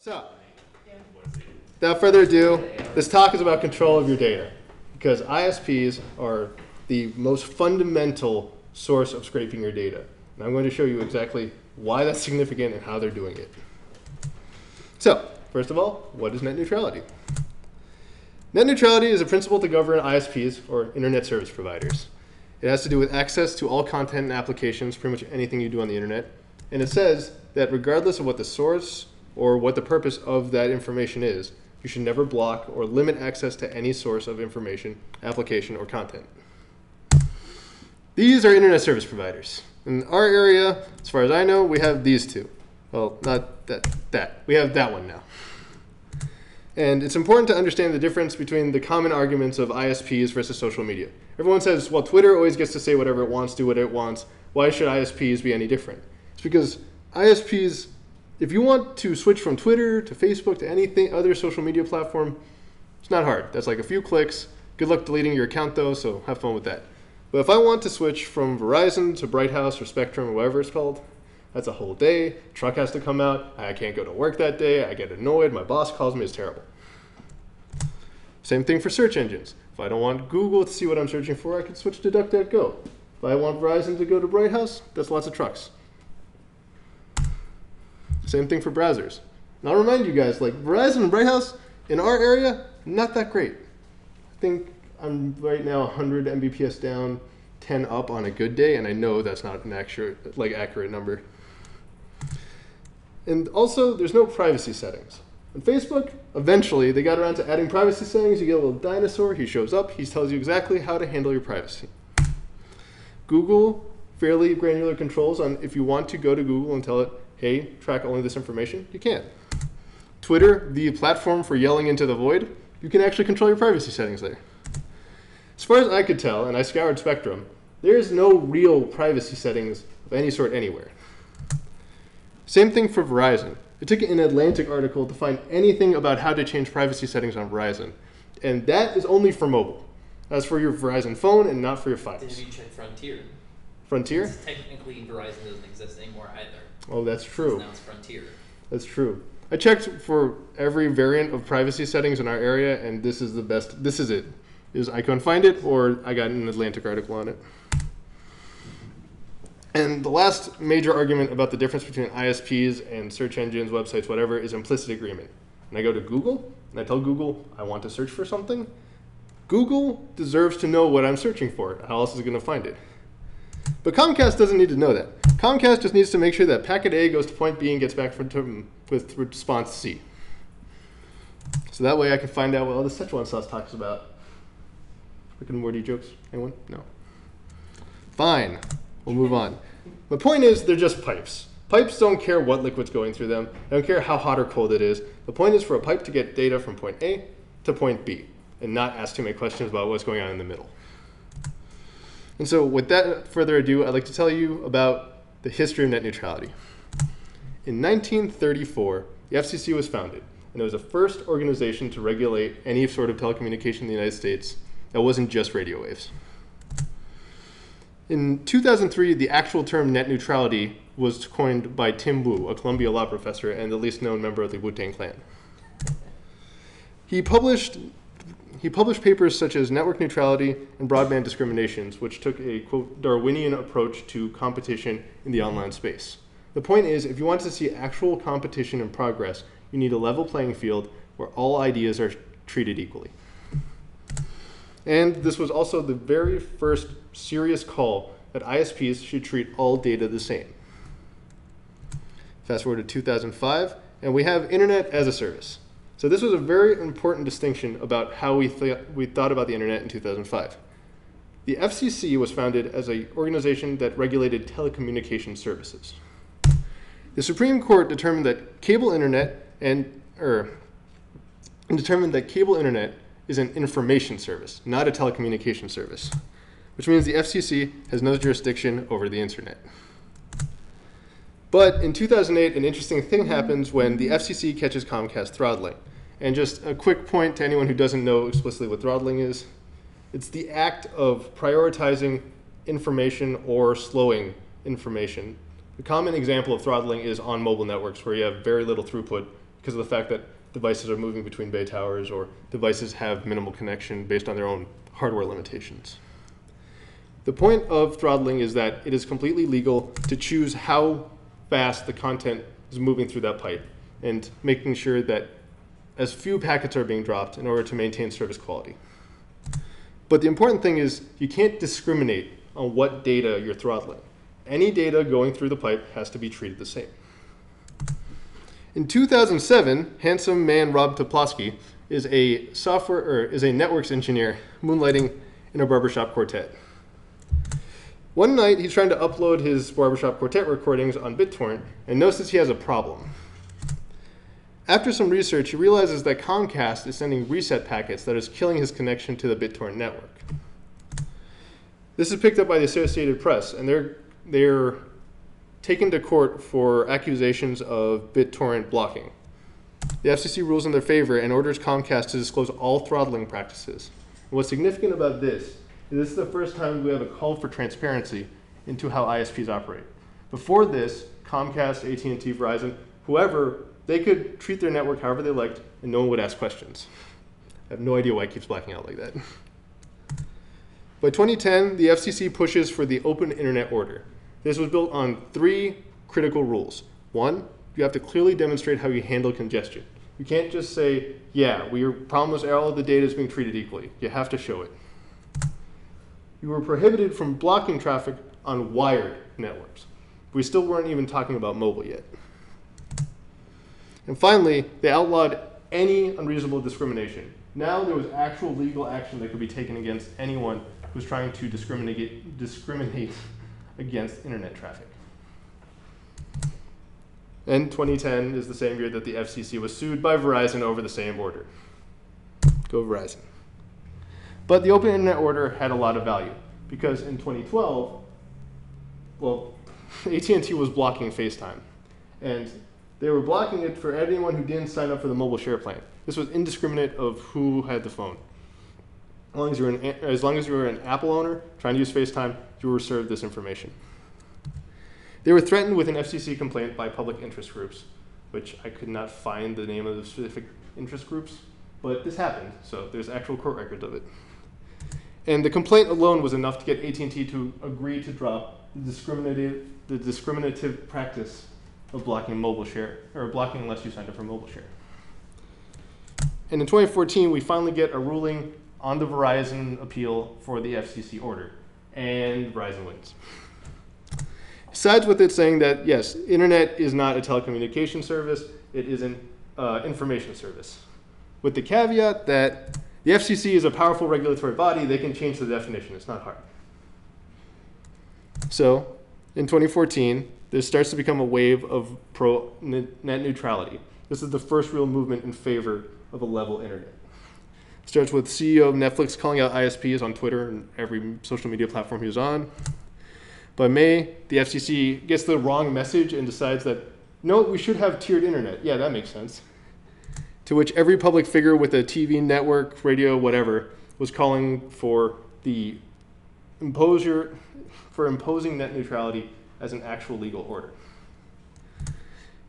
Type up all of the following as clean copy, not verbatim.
So, without further ado, this talk is about control of your data, because ISPs are the most fundamental source of scraping your data. And I'm going to show you exactly why that's significant and how they're doing it. So, first of all, what is net neutrality? Net neutrality is a principle to govern ISPs, or internet service providers. It has to do with access to all content and applications, pretty much anything you do on the internet. And it says that regardless of what the source or what the purpose of that information is, you should never block or limit access to any source of information, application, or content. These are internet service providers. In our area, as far as I know, we have these two. Well, not that. We have that one now. And it's important to understand the difference between the common arguments of ISPs versus social media. Everyone says, well, Twitter always gets to say whatever it wants, do what it wants. Why should ISPs be any different? It's because ISPs, if you want to switch from Twitter to Facebook to anything other social media platform, it's not hard. That's like a few clicks. Good luck deleting your account though, so have fun with that. But if I want to switch from Verizon to Bright House or Spectrum or whatever it's called, that's a whole day. Truck has to come out. I can't go to work that day. I get annoyed. My boss calls me. It's terrible. Same thing for search engines. If I don't want Google to see what I'm searching for, I can switch to DuckDuckGo. If I want Verizon to go to Bright House, that's lots of trucks. Same thing for browsers. And I'll remind you guys, like Verizon and Bright House, in our area, not that great. I think I'm right now 100 Mbps down, 10 up on a good day, and I know that's not an accurate number. And also, there's no privacy settings. On Facebook, eventually, they got around to adding privacy settings. You get a little dinosaur, he shows up, he tells you exactly how to handle your privacy. Google, fairly granular controls on if you want to go to Google and tell it, hey, track only this information, you can. Twitter, the platform for yelling into the void, you can actually control your privacy settings there. As far as I could tell, and I scoured Spectrum, there's no real privacy settings of any sort anywhere. Same thing for Verizon. It took an Atlantic article to find anything about how to change privacy settings on Verizon. And that is only for mobile. That's for your Verizon phone and not for your files. Did you check Frontier? Frontier? Since technically Verizon doesn't exist anymore either. Oh, that's true. Now it's Frontier. That's true. I checked for every variant of privacy settings in our area, and this is the best. This is it. I couldn't find it, or I got an Atlantic article on it. And the last major argument about the difference between ISPs and search engines, websites, whatever, is implicit agreement. And I go to Google, and I tell Google I want to search for something. Google deserves to know what I'm searching for. How else is it going to find it? But Comcast doesn't need to know that. Comcast just needs to make sure that packet A goes to point B and gets back with response C. So that way I can find out what all the Szechuan sauce talks about. Quick and wordy jokes? Anyone? No. Fine. We'll move on. The point is, they're just pipes. Pipes don't care what liquid's going through them. They don't care how hot or cold it is. The point is for a pipe to get data from point A to point B and not ask too many questions about what's going on in the middle. And so with that further ado, I'd like to tell you about the history of net neutrality. In 1934, the FCC was founded, and it was the first organization to regulate any sort of telecommunication in the United States that wasn't just radio waves. In 2003, the actual term net neutrality was coined by Tim Wu, a Columbia law professor and the least known member of the Wu-Tang Clan. He published papers such as Network Neutrality and Broadband Discriminations, which took a, quote, Darwinian approach to competition in the online space. The point is, if you want to see actual competition and progress, you need a level playing field where all ideas are treated equally. And this was also the very first serious call that ISPs should treat all data the same. Fast forward to 2005, and we have Internet as a Service. So this was a very important distinction about how we thought about the internet in 2005. The FCC was founded as an organization that regulated telecommunication services. The Supreme Court determined that cable internet is an information service, not a telecommunication service, which means the FCC has no jurisdiction over the internet. But in 2008, an interesting thing happens when the FCC catches Comcast throttling. And just a quick point to anyone who doesn't know explicitly what throttling is. It's the act of prioritizing information or slowing information. The common example of throttling is on mobile networks where you have very little throughput because of the fact that devices are moving between bay towers or devices have minimal connection based on their own hardware limitations. The point of throttling is that it is completely legal to choose how fast the content is moving through that pipe and making sure that as few packets are being dropped in order to maintain service quality. But the important thing is you can't discriminate on what data you're throttling. Any data going through the pipe has to be treated the same. In 2007, handsome man Rob Toplowski is a networks engineer moonlighting in a barbershop quartet. One night, he's trying to upload his barbershop quartet recordings on BitTorrent and notices he has a problem. After some research, he realizes that Comcast is sending reset packets that is killing his connection to the BitTorrent network. This is picked up by the Associated Press, and they're taken to court for accusations of BitTorrent blocking. The FCC rules in their favor and orders Comcast to disclose all throttling practices. And what's significant about this is this is the first time we have a call for transparency into how ISPs operate. Before this, Comcast, AT&T, Verizon, whoever, they could treat their network however they liked and no one would ask questions. I have no idea why it keeps blacking out like that. By 2010, the FCC pushes for the Open Internet Order. This was built on 3 critical rules. 1, you have to clearly demonstrate how you handle congestion. You can't just say, yeah, your problem is all of the data is being treated equally. You have to show it. You were prohibited from blocking traffic on wired networks. We still weren't even talking about mobile yet. And finally, they outlawed any unreasonable discrimination. Now there was actual legal action that could be taken against anyone who's trying to discriminate against internet traffic. And 2010 is the same year that the FCC was sued by Verizon over the same order. Go Verizon. But the Open Internet Order had a lot of value because in 2012, well, AT&T was blocking FaceTime. And they were blocking it for anyone who didn't sign up for the mobile share plan. This was indiscriminate of who had the phone. As long as you were an Apple owner trying to use FaceTime, you were served this information. They were threatened with an FCC complaint by public interest groups, which I could not find the name of the specific interest groups, but this happened, so there's actual court records of it. And the complaint alone was enough to get AT&T to agree to drop the discriminative practice of blocking mobile share, or blocking unless you signed up for mobile share. And in 2014, we finally get a ruling on the Verizon appeal for the FCC order, and Verizon wins. It sides with it saying that, yes, internet is not a telecommunication service, it is an information service. With the caveat that the FCC is a powerful regulatory body, they can change the definition, it's not hard. So, in 2014, there starts to become a wave of pro-net neutrality. This is the first real movement in favor of a level internet. It starts with CEO of Netflix calling out ISPs on Twitter and every social media platform he was on. By May, the FCC gets the wrong message and decides that, no, we should have tiered internet. Yeah, that makes sense. To which every public figure with a TV network, radio, whatever, was calling for imposing net neutrality as an actual legal order.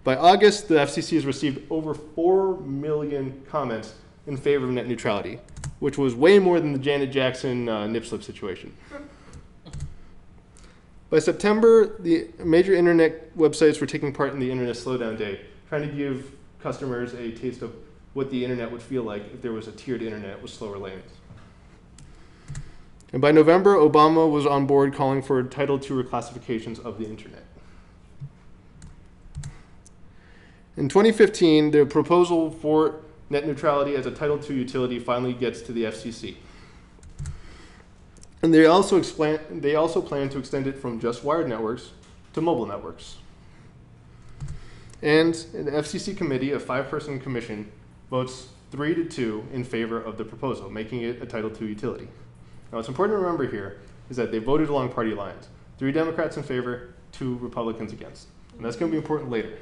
By August, the FCC has received over 4 million comments in favor of net neutrality, which was way more than the Janet Jackson nip-slip situation. By September, the major internet websites were taking part in the Internet Slowdown Day, trying to give customers a taste of what the internet would feel like if there was a tiered internet with slower lanes. And by November, Obama was on board calling for Title II reclassifications of the internet. In 2015, the proposal for net neutrality as a Title II utility finally gets to the FCC. And they also plan to extend it from just wired networks to mobile networks. And an FCC committee, a 5-person commission, votes 3-2 in favor of the proposal, making it a Title II utility. Now, what's important to remember here is that they voted along party lines. 3 Democrats in favor, 2 Republicans against. And that's going to be important later.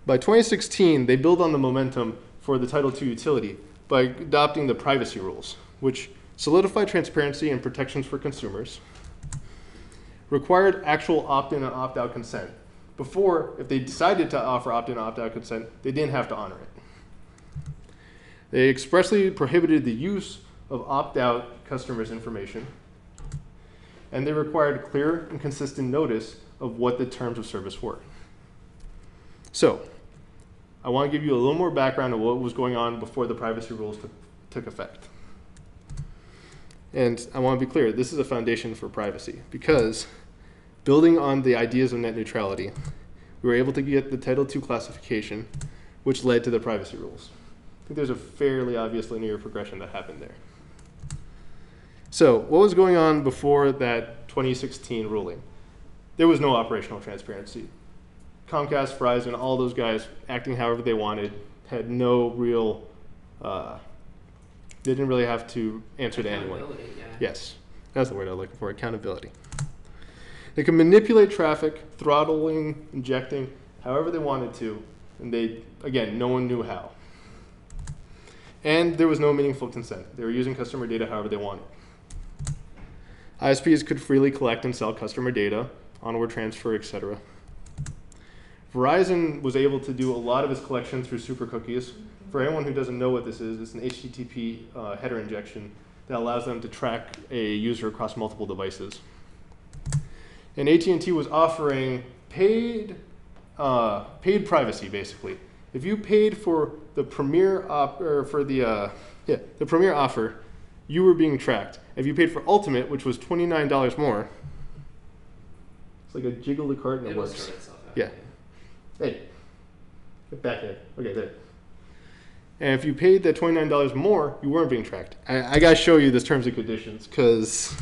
By 2016, they build on the momentum for the Title II utility by adopting the privacy rules, which solidify transparency and protections for consumers, required actual opt-in and opt-out consent, Before, if they decided to offer opt-in, opt-out consent, they didn't have to honor it. They expressly prohibited the use of opt-out customers' information, and they required clear and consistent notice of what the terms of service were. So, I want to give you a little more background on what was going on before the privacy rules took effect. And I want to be clear, this is a foundation for privacy, because building on the ideas of net neutrality, we were able to get the Title II classification, which led to the privacy rules. I think there's a fairly obvious linear progression that happened there. So what was going on before that 2016 ruling? There was no operational transparency. Comcast, Verizon, all those guys acting however they wanted, had no real, they didn't really have to answer to anyone. Yeah. Yes, that's the word I'm looking for, accountability. They could manipulate traffic, throttling, injecting, however they wanted to, and again, no one knew how. And there was no meaningful consent. They were using customer data however they wanted. ISPs could freely collect and sell customer data, onward transfer, etc. Verizon was able to do a lot of its collection through super cookies. For anyone who doesn't know what this is, it's an HTTP header injection that allows them to track a user across multiple devices. And AT&T was offering paid privacy, basically. If you paid for the premier the premier offer, you were being tracked. If you paid for Ultimate, which was $29 more, it's like a jiggle the cart and it works. Yeah. Hey, get back there. Okay, there. And if you paid that $29 more, you weren't being tracked. I gotta show you this terms and conditions, because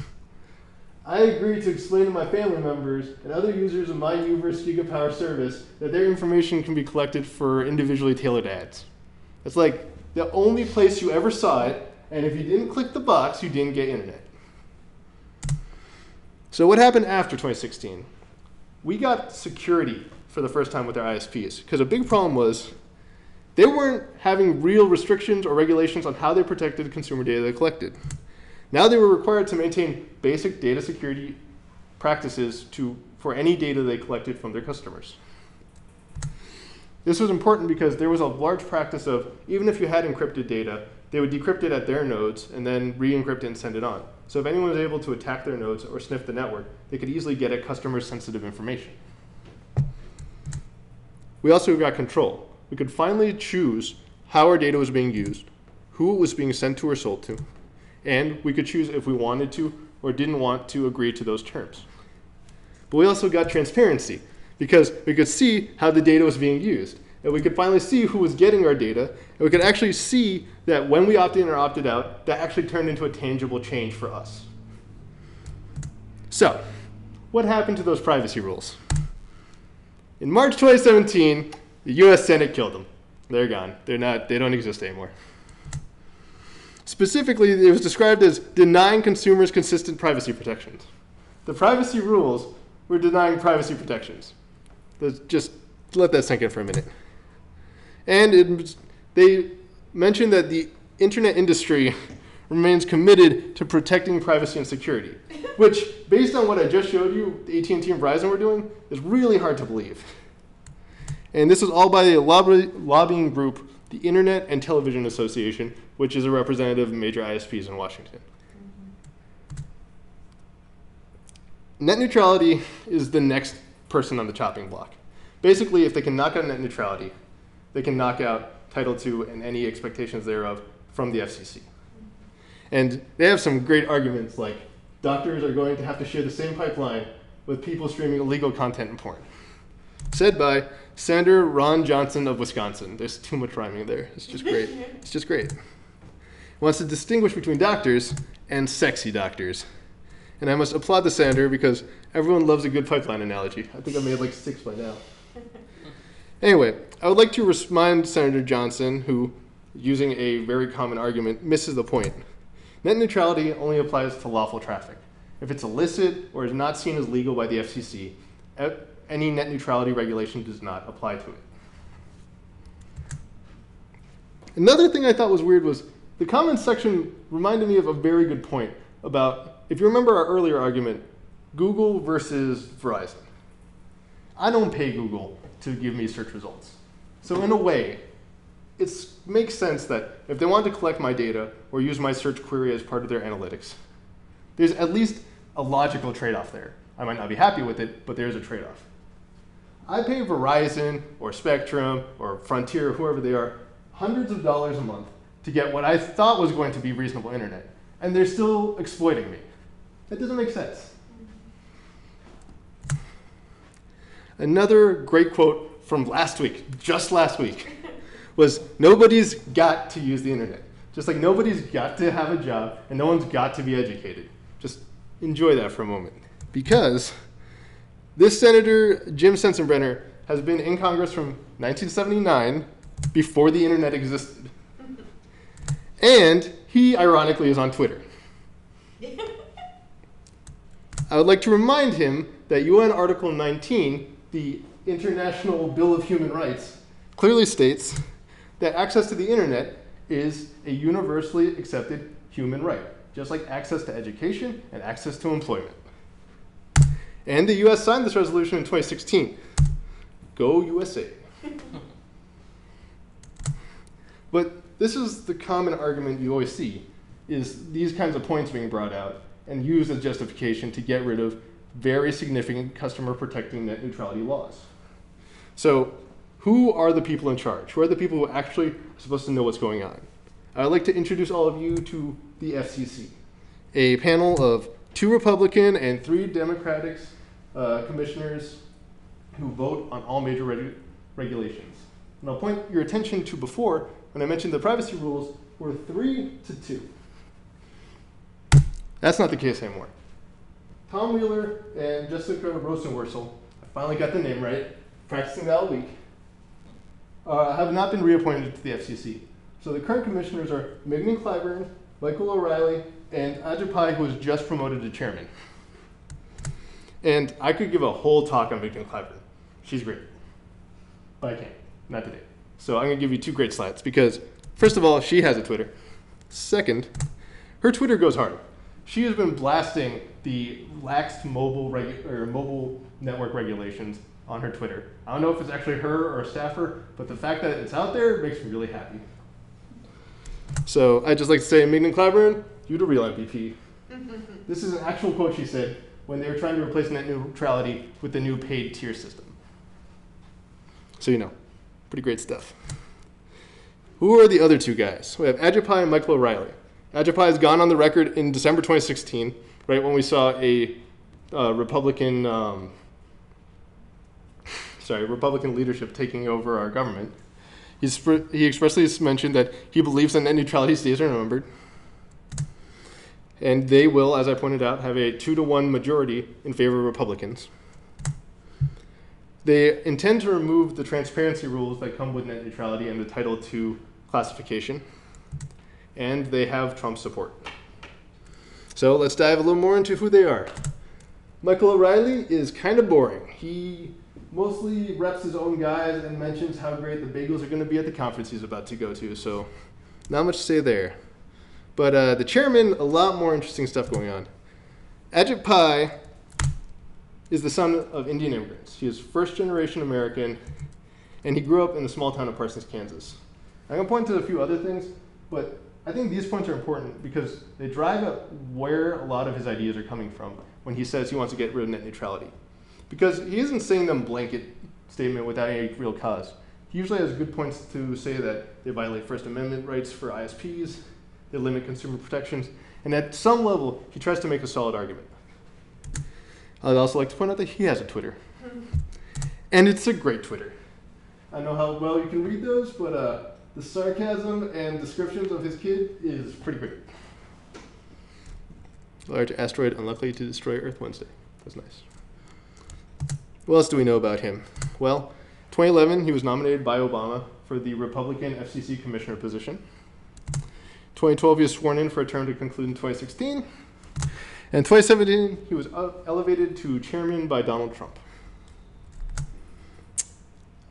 I agreed to explain to my family members and other users of my Uverse GigaPower service that their information can be collected for individually tailored ads. It's like the only place you ever saw it, and if you didn't click the box, you didn't get internet. So what happened after 2016? We got security for the first time with our ISPs, because a big problem was they weren't having real restrictions or regulations on how they protected consumer data they collected. Now they were required to maintain basic data security practices for any data they collected from their customers. This was important because there was a large practice of, even if you had encrypted data, they would decrypt it at their nodes and then re-encrypt it and send it on. So if anyone was able to attack their nodes or sniff the network, they could easily get at customer-sensitive information. We also got control. We could finally choose how our data was being used, who it was being sent to or sold to, and we could choose if we wanted to or didn't want to agree to those terms. But we also got transparency, because we could see how the data was being used. And we could finally see who was getting our data, and we could actually see that when we opted in or opted out, that actually turned into a tangible change for us. So, what happened to those privacy rules? In March 2017, the US Senate killed them. They're gone. They don't exist anymore. Specifically, it was described as denying consumers consistent privacy protections. The privacy rules were denying privacy protections. Just let that sink in for a minute. And they mentioned that the internet industry remains committed to protecting privacy and security, which, based on what I just showed you, the AT&T and Verizon were doing, is really hard to believe. And this was all by the lobbying group, the Internet and Television Association, which is a representative of major ISPs in Washington. Net neutrality is the next person on the chopping block. Basically, if they can knock out net neutrality, they can knock out Title II and any expectations thereof from the FCC. And they have some great arguments, like doctors are going to have to share the same pipeline with people streaming illegal content and porn. Said by Senator Ron Johnson of Wisconsin. There's too much rhyming there. It's just great. It's just great. He wants to distinguish between doctors and sexy doctors. And I must applaud the senator because everyone loves a good pipeline analogy. I think I made like 6 by now. Anyway, I would like to remind Senator Johnson, who, using a very common argument, misses the point. Net neutrality only applies to lawful traffic. If it's illicit or is not seen as legal by the FCC, any net neutrality regulation does not apply to it. Another thing I thought was weird was the comments section reminded me of a very good point about, if you remember our earlier argument, Google versus Verizon. I don't pay Google to give me search results. So in a way, it makes sense that if they want to collect my data or use my search query as part of their analytics, there's at least a logical trade-off there. I might not be happy with it, but there's a trade-off. I pay Verizon or Spectrum or Frontier, whoever they are, hundreds of dollars a month to get what I thought was going to be reasonable internet, and they're still exploiting me. That doesn't make sense. Another great quote from last week, just last week, was nobody's got to use the internet. Just like nobody's got to have a job and no one's got to be educated. Just enjoy that for a moment. Because this Senator, Jim Sensenbrenner, has been in Congress from 1979, before the internet existed. And he, ironically, is on Twitter. I would like to remind him that UN Article 19, the International Bill of Human Rights, clearly states that access to the internet is a universally accepted human right, just like access to education and access to employment. And the US signed this resolution in 2016. Go USA. But this is the common argument you always see, is these kinds of points being brought out and used as justification to get rid of very significant customer protecting net neutrality laws. So who are the people in charge? Who are the people who actually are supposed to know what's going on? I'd like to introduce all of you to the FCC, a panel of 2 Republican and 3 Democratic commissioners who vote on all major regulations. And I'll point your attention to before, when I mentioned the privacy rules, were 3 to 2. That's not the case anymore. Tom Wheeler and Jessica Rosenworcel, I finally got the name right, practicing that all week, have not been reappointed to the FCC. So the current commissioners are Mignon Clyburn, Michael O'Reilly, and Ajay Pai, who was just promoted to chairman. And I could give a whole talk on Mignon Clyburn. She's great. But I can't, not today. So I'm going to give you 2 great slides because, first of all, she has a Twitter. Second, her Twitter goes hard. She has been blasting the laxed mobile network regulations on her Twitter. I don't know if it's actually her or a staffer, but the fact that it's out there makes me really happy. So I'd just like to say, Mignon Clyburn, you're the real MVP. This is an actual quote she said when they were trying to replace net neutrality with the new paid tier system. So you know, pretty great stuff. Who are the other 2 guys? We have Ajay Pai and Michael O'Reilly. Ajay Pai has gone on the record in December 2016, right when we saw a Republican leadership taking over our government. He expressly mentioned that he believes that net neutrality's days are numbered. And they will, as I pointed out, have a 2-to-1 majority in favor of Republicans. They intend to remove the transparency rules that come with net neutrality and the Title II classification. And they have Trump's support. So let's dive a little more into who they are. Michael O'Reilly is kind of boring. He mostly reps his own guys and mentions how great the bagels are going to be at the conference he's about to go to. So not much to say there. But the chairman, a lot more interesting stuff going on. Ajay Pai is the son of Indian immigrants. He is first-generation American, and he grew up in the small town of Parsons, Kansas. I'm going to point to a few other things, but I think these points are important because they drive at where a lot of his ideas are coming from when he says he wants to get rid of net neutrality. Because he isn't saying them blanket statement without any real cause. He usually has good points to say that they violate First Amendment rights for ISPs, they limit consumer protections, and at some level, he tries to make a solid argument. I'd also like to point out that he has a Twitter. And it's a great Twitter. I don't know how well you can read those, but the sarcasm and descriptions of his kid is pretty great. Large asteroid unlikely to destroy Earth Wednesday. That's nice. What else do we know about him? Well, 2011, he was nominated by Obama for the Republican FCC commissioner position. 2012, he was sworn in for a term to conclude in 2016. And 2017, he was elevated to chairman by Donald Trump.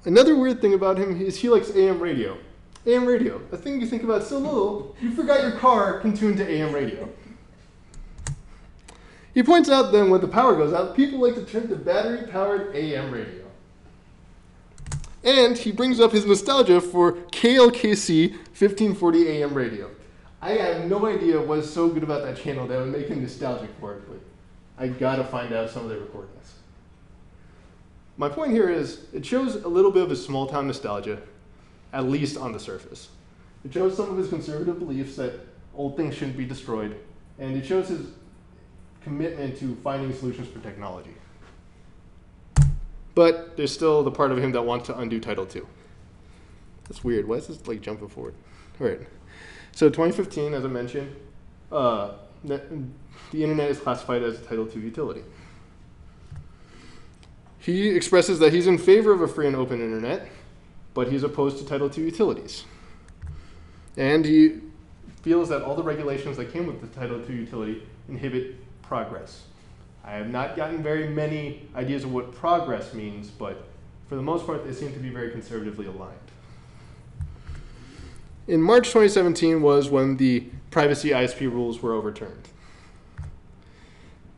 Another weird thing about him is he likes AM radio. AM radio, a thing you think about so little, you forgot your car can tune to AM radio. He points out then when the power goes out, people like to turn to battery-powered AM radio. And he brings up his nostalgia for KLKC 1540 AM radio. I have no idea what's so good about that channel that would make him nostalgic for it, but I gotta find out some of the recordings. My point here is, it shows a little bit of his small town nostalgia, at least on the surface. It shows some of his conservative beliefs that old things shouldn't be destroyed, and it shows his commitment to finding solutions for technology. But there's still the part of him that wants to undo Title II. That's weird. Why is this like jumping forward? All right. So 2015, as I mentioned, the internet is classified as a Title II utility. He expresses that he's in favor of a free and open internet, but he's opposed to Title II utilities. And he feels that all the regulations that came with the Title II utility inhibit progress. I have not gotten very many ideas of what progress means, but for the most part, they seem to be very conservatively aligned. In March 2017 was when the privacy ISP rules were overturned.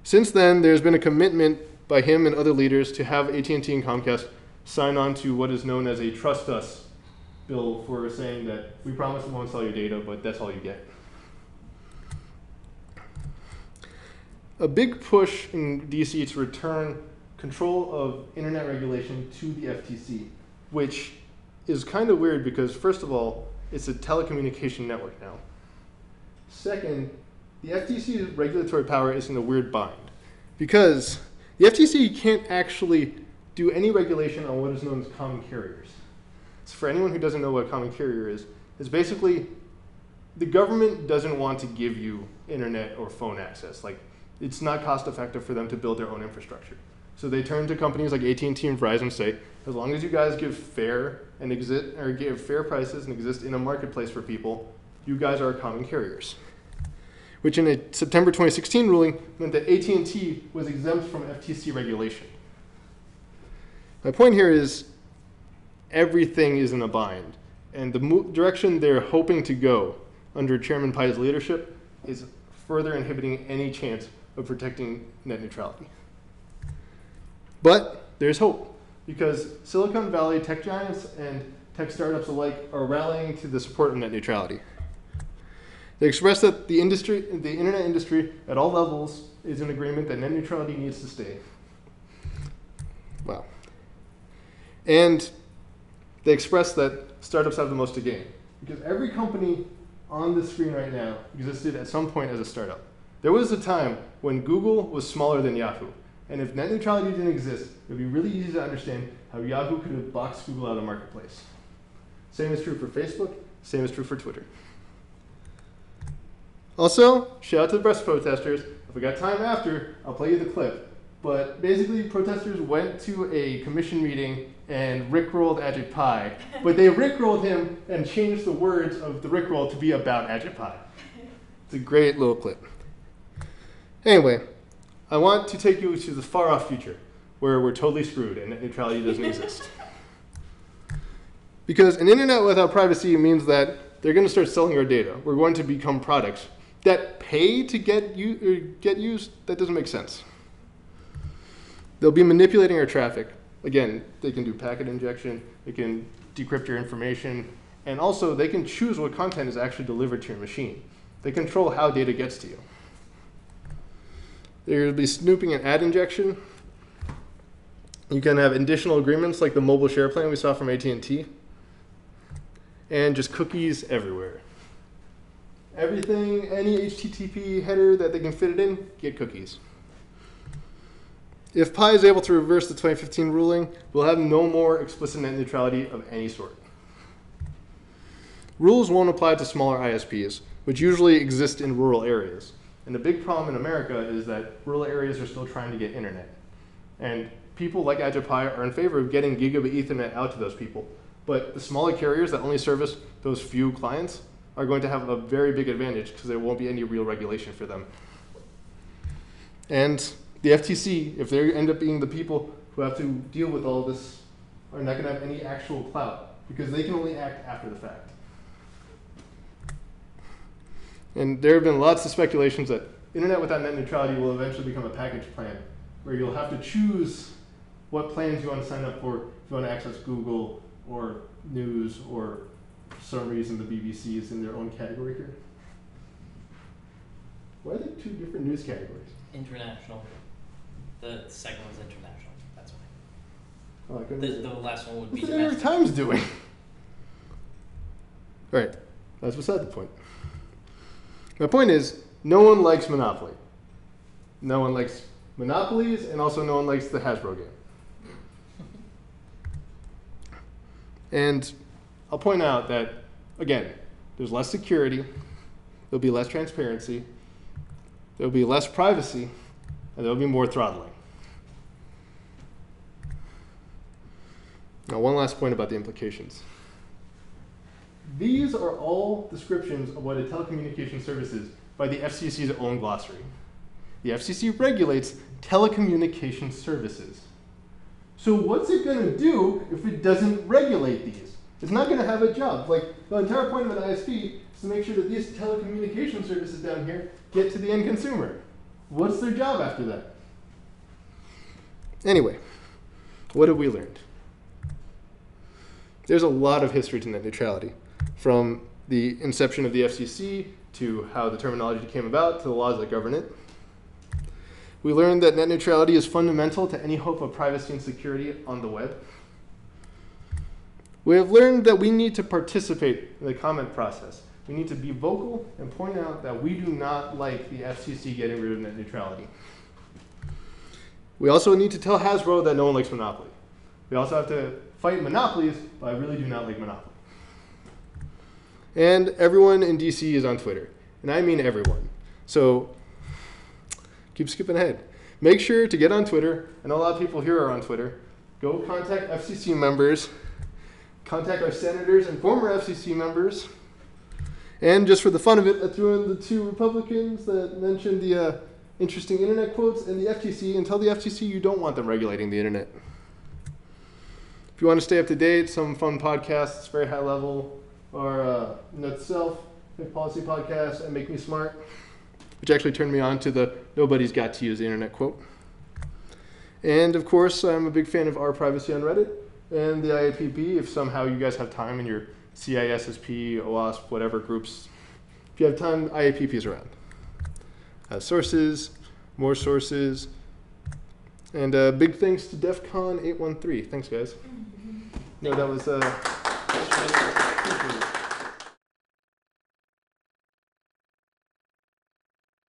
Since then, there's been a commitment by him and other leaders to have AT&T and Comcast sign on to what is known as a Trust Us bill for saying that we promise we won't sell your data, but that's all you get. A big push in DC to return control of internet regulation to the FTC, which is kind of weird because, first of all, it's a telecommunication network now. Second, the FTC's regulatory power is in a weird bind because the FTC can't actually do any regulation on what is known as common carriers. So for anyone who doesn't know what a common carrier is, it's basically the government doesn't want to give you internet or phone access. Like, it's not cost effective for them to build their own infrastructure. So they turn to companies like AT&T and Verizon and say, as long as you guys give fair prices and exist in a marketplace for people, you guys are common carriers. Which in a September 2016 ruling meant that AT&T was exempt from FTC regulation. My point here is everything is in a bind. And the direction they're hoping to go under Chairman Pai's leadership is further inhibiting any chance of protecting net neutrality. But there's hope, because Silicon Valley tech giants and tech startups alike are rallying to the support of net neutrality. They express that the internet industry at all levels is in agreement that net neutrality needs to stay. Wow. And they express that startups have the most to gain, because every company on the screen right now existed at some point as a startup. There was a time when Google was smaller than Yahoo. And if net neutrality didn't exist, it would be really easy to understand how Yahoo could have boxed Google out of the marketplace. Same is true for Facebook, same is true for Twitter. Also, shout out to the breast protesters. If we got time after, I'll play you the clip. But basically, protesters went to a commission meeting and rickrolled Ajit Pai. But they rickrolled him and changed the words of the rickroll to be about Ajit Pai. It's a great little clip. Anyway, I want to take you to the far-off future, where we're totally screwed and net neutrality doesn't exist. Because an internet without privacy means that they're going to start selling our data. We're going to become products that pay to get used. That doesn't make sense. They'll be manipulating our traffic. Again, they can do packet injection, they can decrypt your information, and also they can choose what content is actually delivered to your machine. They control how data gets to you. There will be snooping and ad injection. You can have additional agreements like the mobile share plan we saw from AT&T. And just cookies everywhere. Everything, any HTTP header that they can fit it in, get cookies. If Pi is able to reverse the 2015 ruling, we'll have no more explicit net neutrality of any sort. Rules won't apply to smaller ISPs, which usually exist in rural areas. And the big problem in America is that rural areas are still trying to get internet. And people like Ajit Pai are in favor of getting gigabit Ethernet out to those people. But the smaller carriers that only service those few clients are going to have a very big advantage because there won't be any real regulation for them. And the FTC, if they end up being the people who have to deal with all this, are not going to have any actual clout because they can only act after the fact. And there have been lots of speculations that internet without net neutrality will eventually become a package plan, where you'll have to choose what plans you want to sign up for if you want to access Google or news, or for some reason the BBC is in their own category here. Why are there two different news categories? International. The second one's international. That's why. Oh, I couldn't The last one would be What's the New York domestic. Times doing? All right, that's beside the point. My point is, no one likes Monopoly. No one likes monopolies, and also no one likes the Hasbro game. And I'll point out that, again, there's less security, there'll be less transparency, there'll be less privacy, and there'll be more throttling. Now, one last point about the implications. These are all descriptions of what a telecommunication service is by the FCC's own glossary. The FCC regulates telecommunication services. So what's it going to do if it doesn't regulate these? It's not going to have a job. Like, the entire point of an ISP is to make sure that these telecommunication services down here get to the end consumer. What's their job after that? Anyway, what have we learned? There's a lot of history to net neutrality, from the inception of the FCC to how the terminology came about to the laws that govern it. We learned that net neutrality is fundamental to any hope of privacy and security on the web. We have learned that we need to participate in the comment process. We need to be vocal and point out that we do not like the FCC getting rid of net neutrality. We also need to tell Hasbro that no one likes Monopoly. We also have to fight monopolies, but I really do not like Monopoly. And everyone in DC is on Twitter. And I mean everyone. So keep skipping ahead. Make sure to get on Twitter. I know a lot of people here are on Twitter. Go contact FCC members. Contact our senators and former FCC members. And just for the fun of it, I threw in the two Republicans that mentioned the interesting internet quotes and the FTC, and tell the FTC you don't want them regulating the internet. If you want to stay up to date, some fun podcasts, very high level, are Note to Self, Big Policy Podcast, and Make Me Smart, which actually turned me on to the Nobody's Got to Use the Internet quote. And of course, I'm a big fan of Our Privacy on Reddit and the IAPP, if somehow you guys have time in your CISSP, OWASP, whatever groups. If you have time, IAPP is around. Sources, more sources, and big thanks to Defcon 813. Thanks, guys. No, that was...